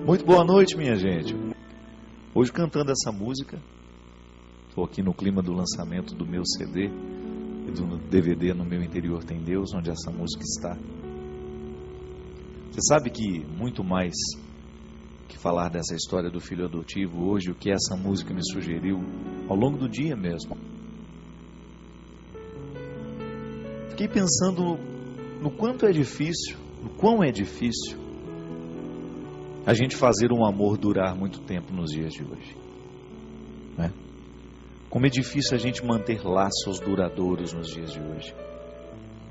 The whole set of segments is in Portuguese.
Muito boa noite, minha gente. Hoje cantando essa música, estou aqui no clima do lançamento do meu CD e do DVD No Meu Interior Tem Deus, onde essa música está. Você sabe que muito mais que falar dessa história do filho adotivo hoje, o que essa música me sugeriu ao longo do dia mesmo. Fiquei pensando no quão é difícil a gente fazer um amor durar muito tempo nos dias de hoje, né? Como é difícil a gente manter laços duradouros nos dias de hoje.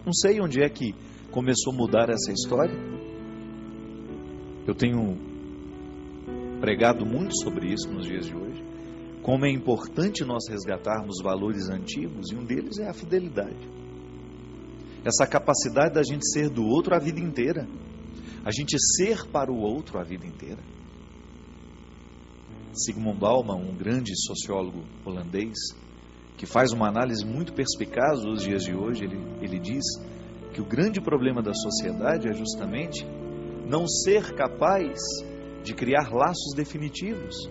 Não sei onde é que começou a mudar essa história. Eu tenho pregado muito sobre isso nos dias de hoje. Como é importante nós resgatarmos valores antigos, e um deles é a fidelidade. Essa capacidade da gente ser do outro a vida inteira. A gente ser para o outro a vida inteira. Zygmunt Bauman, um grande sociólogo holandês, que faz uma análise muito perspicaz dos dias de hoje, ele diz que o grande problema da sociedade é justamente não ser capaz de criar laços definitivos.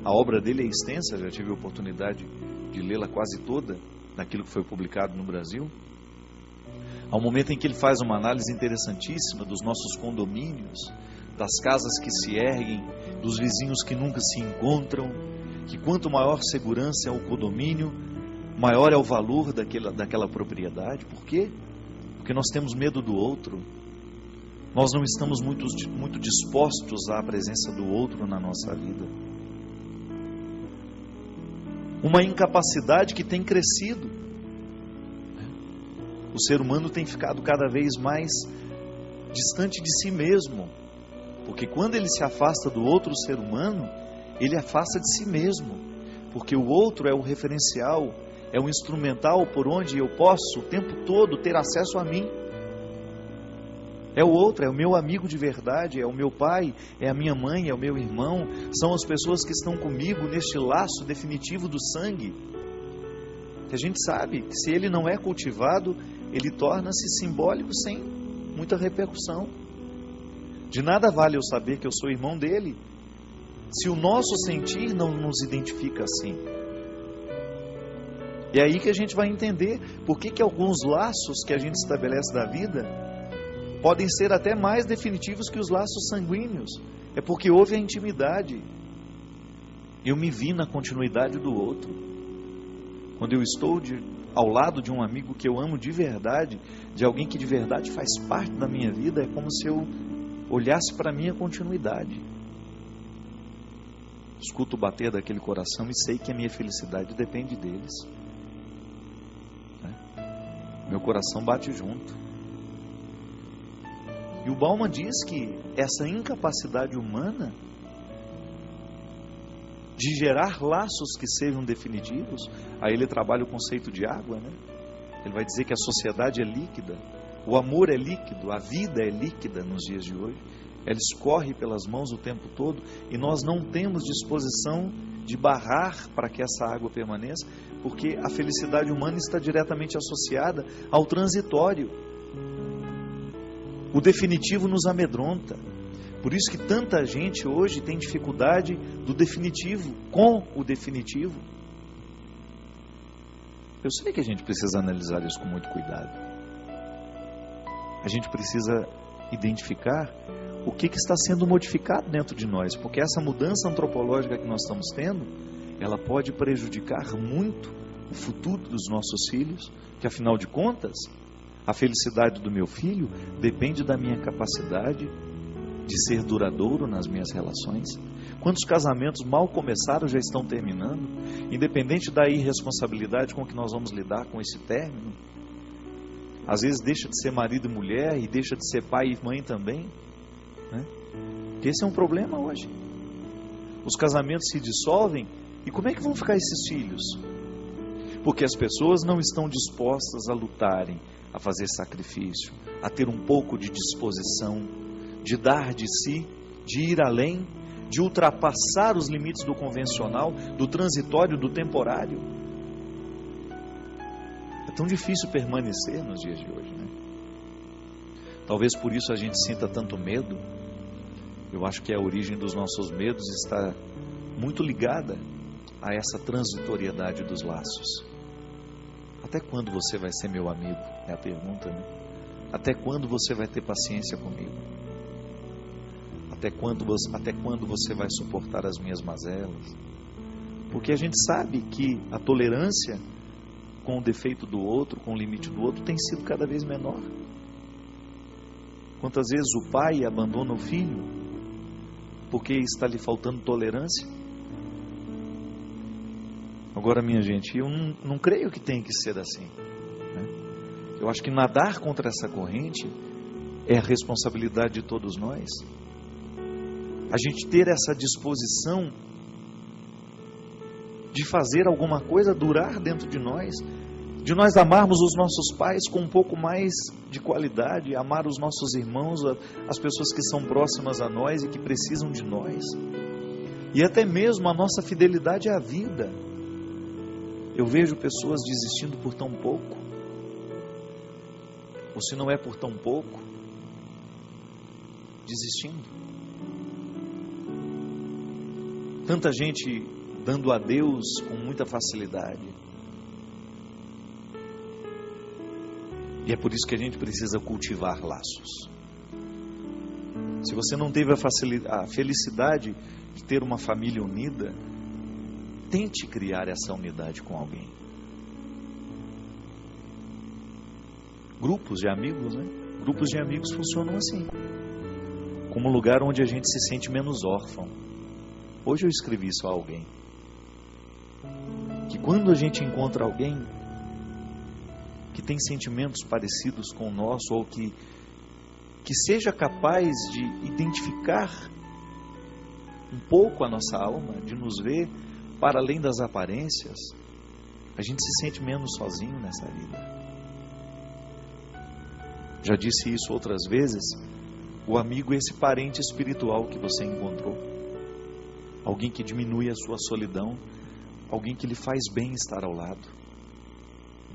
A obra dele é extensa, já tive a oportunidade de lê-la quase toda, naquilo que foi publicado no Brasil. Há um momento em que ele faz uma análise interessantíssima dos nossos condomínios, das casas que se erguem, dos vizinhos que nunca se encontram, que quanto maior segurança é o condomínio, maior é o valor daquela propriedade. Por quê? Porque nós temos medo do outro. Nós não estamos muito dispostos à presença do outro na nossa vida. Uma incapacidade que tem crescido. O ser humano tem ficado cada vez mais distante de si mesmo, porque quando ele se afasta do outro ser humano, ele afasta de si mesmo, porque o outro é o referencial, é o instrumental por onde eu posso o tempo todo ter acesso a mim. É o outro, é o meu amigo de verdade, é o meu pai, é a minha mãe, é o meu irmão, são as pessoas que estão comigo neste laço definitivo do sangue. Que a gente sabe que se ele não é cultivado, ele torna-se simbólico sem muita repercussão. De nada vale eu saber que eu sou irmão dele, se o nosso sentir não nos identifica assim. E é aí que a gente vai entender por que alguns laços que a gente estabelece da vida podem ser até mais definitivos que os laços sanguíneos. É porque houve a intimidade. Eu me vi na continuidade do outro. Quando eu estou ao lado de um amigo que eu amo de verdade, de alguém que de verdade faz parte da minha vida, é como se eu olhasse para a minha continuidade. Escuto o bater daquele coração e sei que a minha felicidade depende deles. Meu coração bate junto. E o Bauman diz que essa incapacidade humana de gerar laços que sejam definitivos, aí ele trabalha o conceito de água, né? Ele vai dizer que a sociedade é líquida, o amor é líquido, a vida é líquida nos dias de hoje, ela escorre pelas mãos o tempo todo e nós não temos disposição de barrar para que essa água permaneça, porque a felicidade humana está diretamente associada ao transitório. O definitivo nos amedronta. Por isso que tanta gente hoje tem dificuldade do definitivo, com o definitivo. Eu sei que a gente precisa analisar isso com muito cuidado. A gente precisa identificar o que está sendo modificado dentro de nós, porque essa mudança antropológica que nós estamos tendo, ela pode prejudicar muito o futuro dos nossos filhos, que afinal de contas, a felicidade do meu filho depende da minha capacidade de ser duradouro nas minhas relações. Quantos casamentos mal começaram já estão terminando, independente da irresponsabilidade com que nós vamos lidar com esse término. Às vezes deixa de ser marido e mulher e deixa de ser pai e mãe também, né? Esse é um problema hoje. Os casamentos se dissolvem e como é que vão ficar esses filhos? Porque as pessoas não estão dispostas a lutarem, a fazer sacrifício, a ter um pouco de disposição, de dar de si, de ir além, de ultrapassar os limites do convencional, do transitório, do temporário. É tão difícil permanecer nos dias de hoje, né? Talvez por isso a gente sinta tanto medo Eu acho que a origem dos nossos medos está muito ligada a essa transitoriedade dos laços. Até quando você vai ser meu amigo? É a pergunta, né? Até quando você vai ter paciência comigo? Até quando você vai suportar as minhas mazelas? Porque a gente sabe que a tolerância com o defeito do outro, com o limite do outro, tem sido cada vez menor. Quantas vezes o pai abandona o filho porque está lhe faltando tolerância? Agora, minha gente, eu não creio que tenha que ser assim, né? Eu acho que nadar contra essa corrente é a responsabilidade de todos nós. A gente ter essa disposição de fazer alguma coisa durar dentro de nós amarmos os nossos pais com um pouco mais de qualidade, amar os nossos irmãos, as pessoas que são próximas a nós e que precisam de nós, e até mesmo a nossa fidelidade à vida. Eu vejo pessoas desistindo por tão pouco, ou se não é por tão pouco, desistindo. Tanta gente dando adeus com muita facilidade. E é por isso que a gente precisa cultivar laços. Se você não teve a felicidade de ter uma família unida, tente criar essa unidade com alguém. Grupos de amigos, né? Grupos de amigos funcionam assim, como um lugar onde a gente se sente menos órfão. Hoje eu escrevi isso a alguém, que quando a gente encontra alguém que tem sentimentos parecidos com o nosso, ou que seja capaz de identificar um pouco a nossa alma, de nos ver para além das aparências, a gente se sente menos sozinho nessa vida. Já disse isso outras vezes, o amigo é esse parente espiritual que você encontrou, alguém que diminui a sua solidão, alguém que lhe faz bem estar ao lado.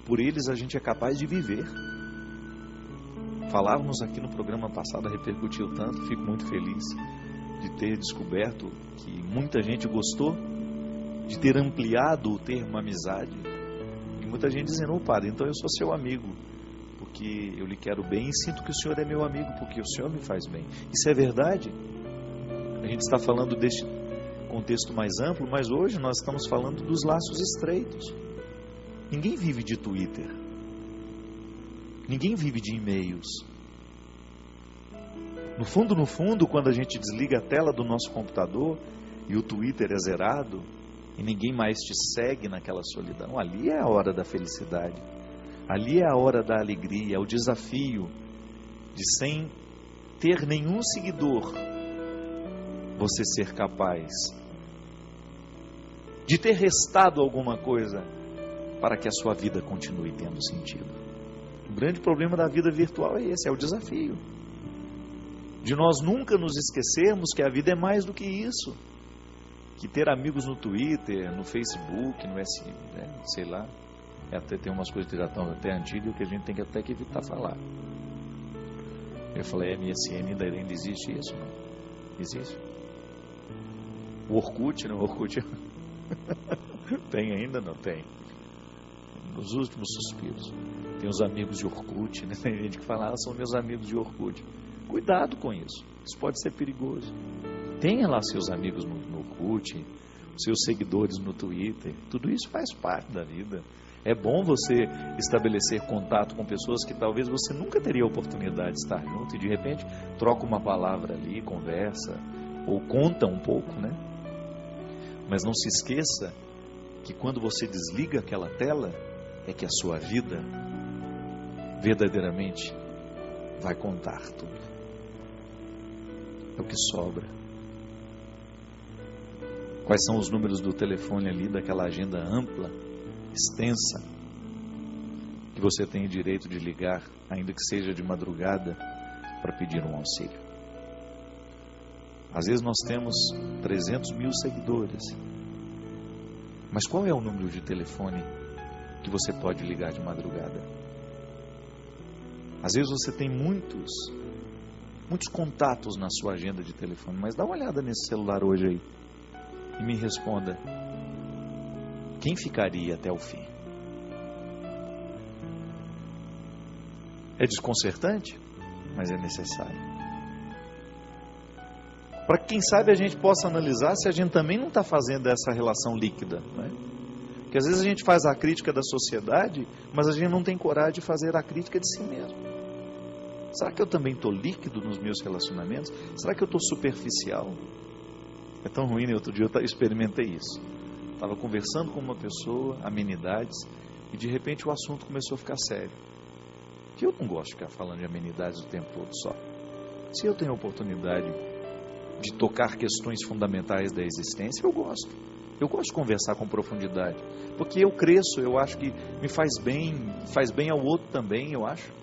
Por eles a gente é capaz de viver. Falávamos aqui no programa passado, repercutiu tanto, fico muito feliz de ter descoberto que muita gente gostou de ter ampliado o termo amizade. E muita gente dizendo: ô padre, então eu sou seu amigo porque eu lhe quero bem, e sinto que o senhor é meu amigo porque o senhor me faz bem. Isso é verdade. A gente está falando deste contexto mais amplo, mas hoje nós estamos falando dos laços estreitos. Ninguém vive de Twitter, ninguém vive de e-mails. No fundo, quando a gente desliga a tela do nosso computador e o Twitter é zerado e ninguém mais te segue naquela solidão, ali é a hora da felicidade, ali é a hora da alegria, o desafio de, sem ter nenhum seguidor, você ser capaz de ter restado alguma coisa para que a sua vida continue tendo sentido. O grande problema da vida virtual é esse, é o desafio de nós nunca nos esquecermos que a vida é mais do que isso, que ter amigos no Twitter, no Facebook, no sei lá, até tem umas coisas que já estão até antigas que a gente tem que até que evitar falar. Eu falei, MSN ainda existe isso? Não existe. O Orkut, não? O Orkut tem ainda? Não tem. Nos últimos suspiros. Tem os amigos de Orkut, né? Tem gente que fala, são meus amigos de Orkut. Cuidado com isso. Isso pode ser perigoso. Tenha lá seus amigos no Orkut, seus seguidores no Twitter. Tudo isso faz parte da vida. É bom você estabelecer contato com pessoas que talvez você nunca teria a oportunidade de estar junto e de repente troca uma palavra ali, conversa, ou conta um pouco, né? Mas não se esqueça que quando você desliga aquela tela, é que a sua vida verdadeiramente vai contar tudo. É o que sobra. Quais são os números do telefone ali, daquela agenda ampla, extensa, que você tem o direito de ligar, ainda que seja de madrugada, para pedir um auxílio? Às vezes nós temos 300 mil seguidores, mas qual é o número de telefone que você pode ligar de madrugada? Às vezes você tem muitos muitos contatos na sua agenda de telefone, mas dá uma olhada nesse celular hoje aí e me responda: quem ficaria até o fim? É desconcertante, mas é necessário. Para que, quem sabe, a gente possa analisar se a gente também não está fazendo essa relação líquida, né? Porque às vezes a gente faz a crítica da sociedade, mas a gente não tem coragem de fazer a crítica de si mesmo. Será que eu também estou líquido nos meus relacionamentos? Será que eu estou superficial? É tão ruim, né? Outro dia eu experimentei isso. Estava conversando com uma pessoa, amenidades, e de repente o assunto começou a ficar sério. Que eu não gosto de ficar falando de amenidades o tempo todo só. Se eu tenho a oportunidade de tocar questões fundamentais da existência, eu gosto. Eu gosto de conversar com profundidade. Porque eu cresço, eu acho que me faz bem ao outro também, eu acho.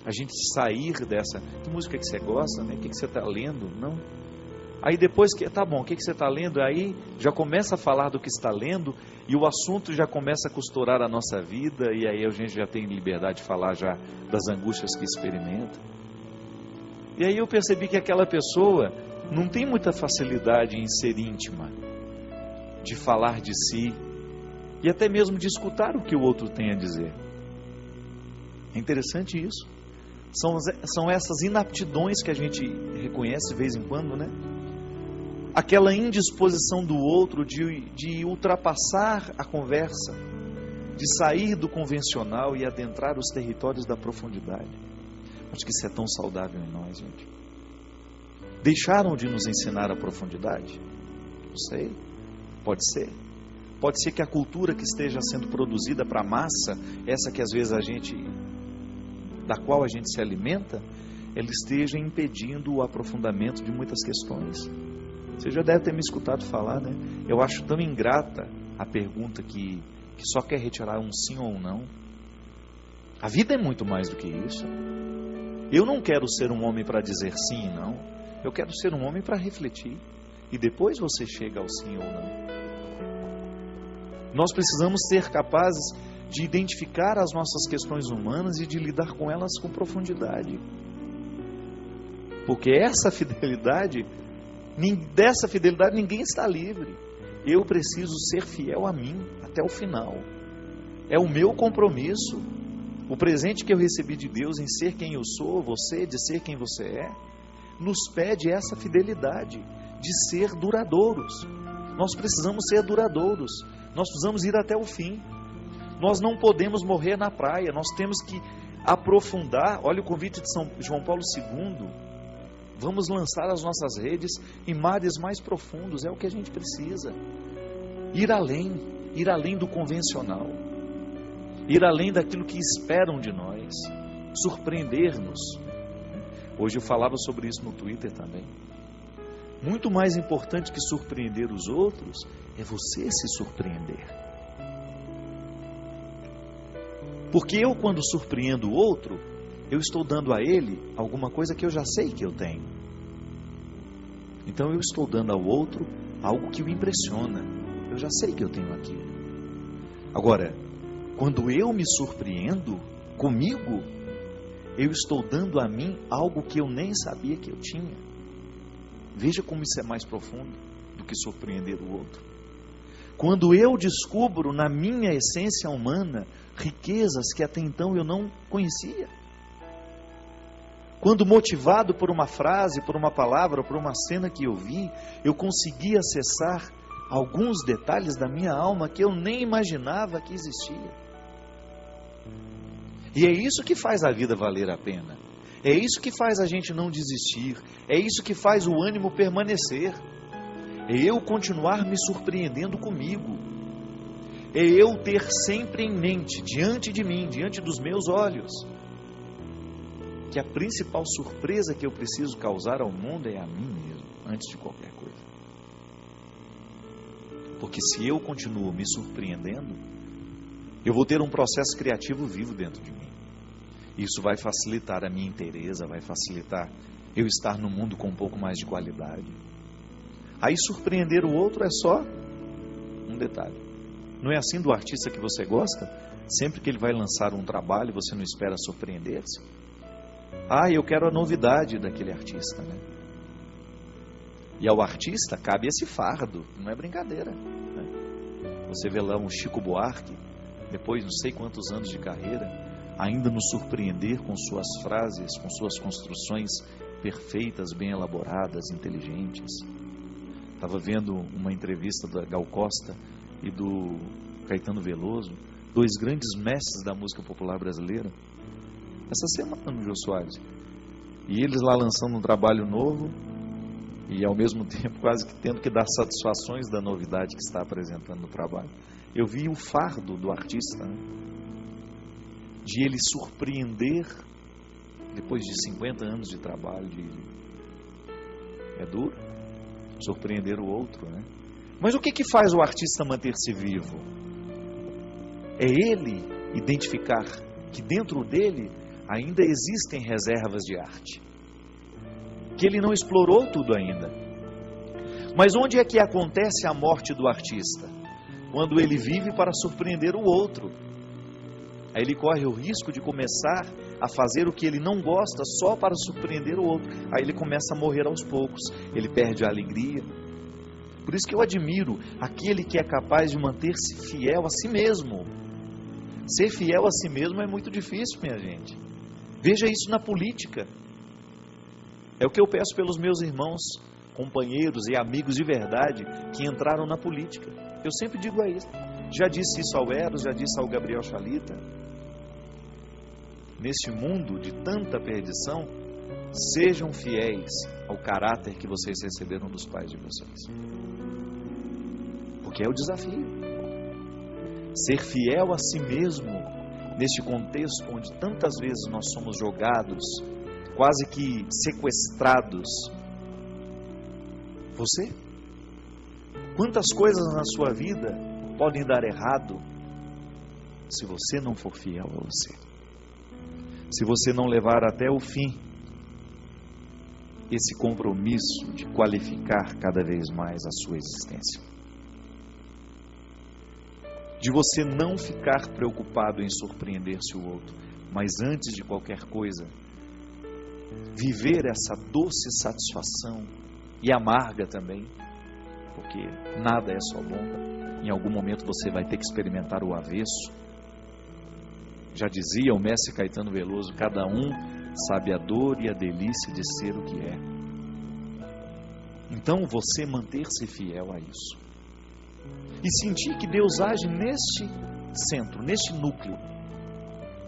A gente sair dessa... Que música que você gosta, né? O que você está lendo? Não. Aí depois que... Tá bom, o que você está lendo? Aí já começa a falar do que está lendo e o assunto já começa a costurar a nossa vida e aí a gente já tem liberdade de falar já das angústias que experimenta. E aí eu percebi que aquela pessoa não tem muita facilidade em ser íntima, de falar de si e até mesmo de escutar o que o outro tem a dizer. É interessante isso. São essas inaptidões que a gente reconhece de vez em quando, né? Aquela indisposição do outro de ultrapassar a conversa, de sair do convencional e adentrar os territórios da profundidade. Acho que isso é tão saudável em nós, gente. Deixaram de nos ensinar a profundidade? Não sei. Pode ser. Pode ser que a cultura que esteja sendo produzida para a massa, essa que às vezes da qual a gente se alimenta, ela esteja impedindo o aprofundamento de muitas questões. Você já deve ter me escutado falar, né? Eu acho tão ingrata a pergunta que só quer retirar um sim ou um não. A vida é muito mais do que isso. Eu não quero ser um homem para dizer sim e não. Eu quero ser um homem para refletir. E depois você chega ao sim ou não. Nós precisamos ser capazes de identificar as nossas questões humanas e de lidar com elas com profundidade. Porque essa fidelidade, dessa fidelidade ninguém está livre. Eu preciso ser fiel a mim até o final. É o meu compromisso. O presente que eu recebi de Deus em ser quem eu sou, você, de ser quem você é, nos pede essa fidelidade de ser duradouros. Nós precisamos ser duradouros. Nós precisamos ir até o fim. Nós não podemos morrer na praia. Nós temos que aprofundar. Olha o convite de São João Paulo II. Vamos lançar as nossas redes em mares mais profundos. É o que a gente precisa. Ir além do convencional. Ir além daquilo que esperam de nós. Surpreender-nos. Hoje eu falava sobre isso no Twitter também. Muito mais importante que surpreender os outros é você se surpreender. Porque eu, quando surpreendo o outro, eu estou dando a ele alguma coisa que eu já sei que eu tenho. Então eu estou dando ao outro algo que o impressiona. Eu já sei que eu tenho aquilo. Agora, quando eu me surpreendo comigo, eu estou dando a mim algo que eu nem sabia que eu tinha. Veja como isso é mais profundo do que surpreender o outro. Quando eu descubro na minha essência humana riquezas que até então eu não conhecia. Quando motivado por uma frase, por uma palavra, por uma cena que eu vi, eu consegui acessar alguns detalhes da minha alma que eu nem imaginava que existia. E é isso que faz a vida valer a pena. É isso que faz a gente não desistir. É isso que faz o ânimo permanecer. É eu continuar me surpreendendo comigo. É eu ter sempre em mente, diante de mim, diante dos meus olhos, que a principal surpresa que eu preciso causar ao mundo é a mim mesmo, antes de qualquer coisa. Porque se eu continuo me surpreendendo, eu vou ter um processo criativo vivo dentro de mim. Isso vai facilitar a minha inteireza, vai facilitar eu estar no mundo com um pouco mais de qualidade. Aí surpreender o outro é só um detalhe. Não é assim do artista que você gosta? Sempre que ele vai lançar um trabalho, você não espera surpreender-se? Eu quero a novidade daquele artista, né? E ao artista cabe esse fardo, não é brincadeira, né? Você vê lá um Chico Buarque, depois de não sei quantos anos de carreira, ainda nos surpreender com suas frases, com suas construções perfeitas, bem elaboradas, inteligentes. Estava vendo uma entrevista da Gal Costa e do Caetano Veloso, dois grandes mestres da música popular brasileira, essa semana no Jô Soares. E eles lá lançando um trabalho novo e ao mesmo tempo quase que tendo que dar satisfações da novidade que está apresentando no trabalho. Eu vi o fardo do artista, né? De ele surpreender depois de 50 anos de trabalho. É duro surpreender o outro, né? Mas o que faz o artista manter-se vivo? É ele identificar que dentro dele ainda existem reservas de arte, que ele não explorou tudo ainda. Mas onde é que acontece a morte do artista? Quando ele vive para surpreender o outro. Aí ele corre o risco de começar a fazer o que ele não gosta só para surpreender o outro. Aí ele começa a morrer aos poucos, ele perde a alegria. Por isso que eu admiro aquele que é capaz de manter-se fiel a si mesmo. Ser fiel a si mesmo é muito difícil, minha gente. Veja isso na política. É o que eu peço pelos meus irmãos, companheiros e amigos de verdade que entraram na política. Eu sempre digo a isso. Já disse isso ao Eros, já disse ao Gabriel Chalita. Neste mundo de tanta perdição, sejam fiéis ao caráter que vocês receberam dos pais de vocês. Porque é o desafio. Ser fiel a si mesmo, neste contexto onde tantas vezes nós somos jogados, quase que sequestrados. Você? Quantas coisas na sua vida podem dar errado se você não for fiel a você? Se você não levar até o fim esse compromisso de qualificar cada vez mais a sua existência. De você não ficar preocupado em surpreender-se o outro, mas antes de qualquer coisa, viver essa doce satisfação e amarga também, porque nada é só bom. Em algum momento você vai ter que experimentar o avesso. Já dizia o mestre Caetano Veloso, cada um sabe a dor e a delícia de ser o que é. Então você manter-se fiel a isso. E sentir que Deus age neste centro, neste núcleo,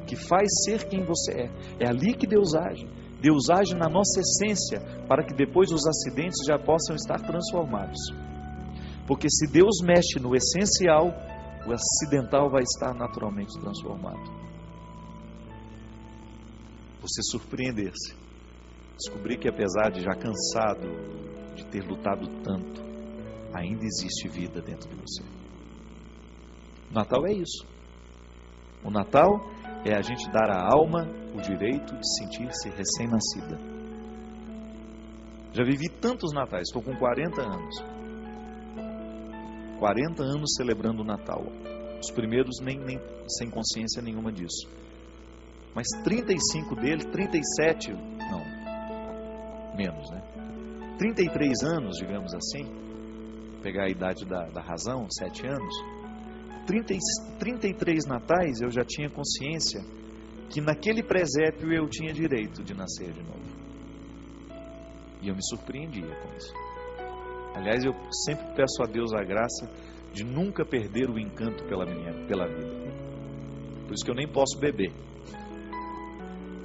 que faz ser quem você é. É ali que Deus age. Deus age na nossa essência, para que depois os acidentes já possam estar transformados. Porque se Deus mexe no essencial, o acidental vai estar naturalmente transformado. Você surpreender-se, descobrir que apesar de já cansado de ter lutado tanto, ainda existe vida dentro de você. O Natal é isso. O Natal é a gente dar à alma o direito de sentir-se recém-nascida. Já vivi tantos natais, estou com 40 anos. 40 anos celebrando o Natal. Os primeiros nem sem consciência nenhuma disso. Mas 35 deles, 37, não, menos, né? 33 anos, digamos assim, pegar a idade da razão, 7 anos, 33 natais eu já tinha consciência que naquele presépio eu tinha direito de nascer de novo. E eu me surpreendia com isso. Aliás, eu sempre peço a Deus a graça de nunca perder o encanto pela vida. Por isso que eu nem posso beber.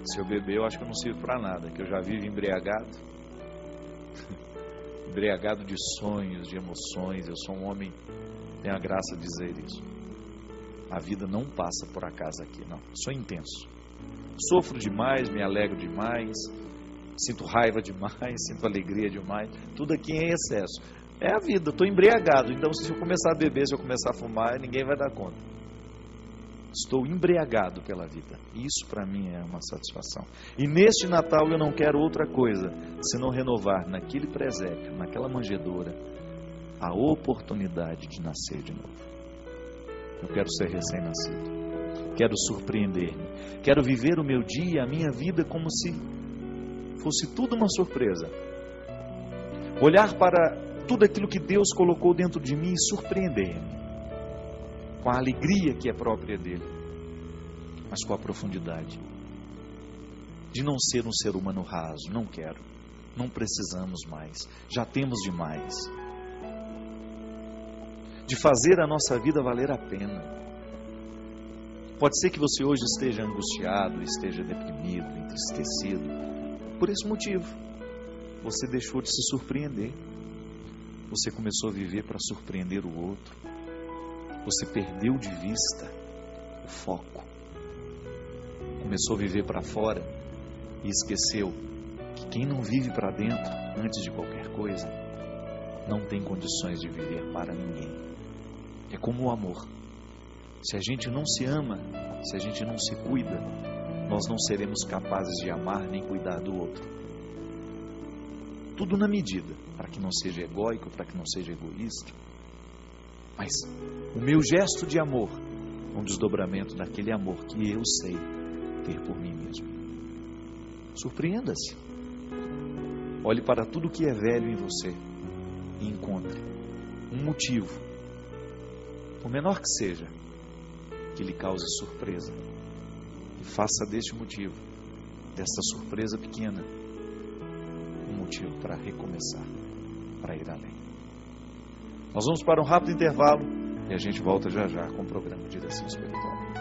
Se eu beber, eu acho que eu não sirvo para nada, que eu já vivo embriagado. Embriagado de sonhos, de emoções. Eu sou um homem, tenho a graça de dizer isso. A vida não passa por acaso aqui, não. Sou intenso. Sofro demais, me alegro demais, sinto raiva demais, sinto alegria demais. Tudo aqui em excesso. É a vida, eu estou embriagado. Então, se eu começar a beber, se eu começar a fumar, ninguém vai dar conta. Estou embriagado pela vida. Isso para mim é uma satisfação. E neste Natal eu não quero outra coisa senão renovar naquele presépio, naquela manjedoura, a oportunidade de nascer de novo. Eu quero ser recém-nascido. Quero surpreender-me. Quero viver o meu dia, a minha vida como se fosse tudo uma surpresa. Olhar para tudo aquilo que Deus colocou dentro de mim e surpreender-me com a alegria que é própria dele, mas com a profundidade de não ser um ser humano raso. Não quero, não precisamos mais, já temos demais. De fazer a nossa vida valer a pena. Pode ser que você hoje esteja angustiado, esteja deprimido, entristecido. Por esse motivo, você deixou de se surpreender. Você começou a viver para surpreender o outro. Você perdeu de vista o foco. Começou a viver para fora e esqueceu que quem não vive para dentro, antes de qualquer coisa, não tem condições de viver para ninguém. É como o amor. Se a gente não se ama, se a gente não se cuida, nós não seremos capazes de amar nem cuidar do outro. Tudo na medida, para que não seja egóico, para que não seja egoísta. Mas o meu gesto de amor é um desdobramento daquele amor que eu sei ter por mim mesmo. Surpreenda-se. Olhe para tudo que é velho em você e encontre um motivo, por menor que seja, que lhe cause surpresa. E faça deste motivo, desta surpresa pequena, um motivo para recomeçar, para ir além. Nós vamos para um rápido intervalo e a gente volta já já com o programa Direção Espiritual.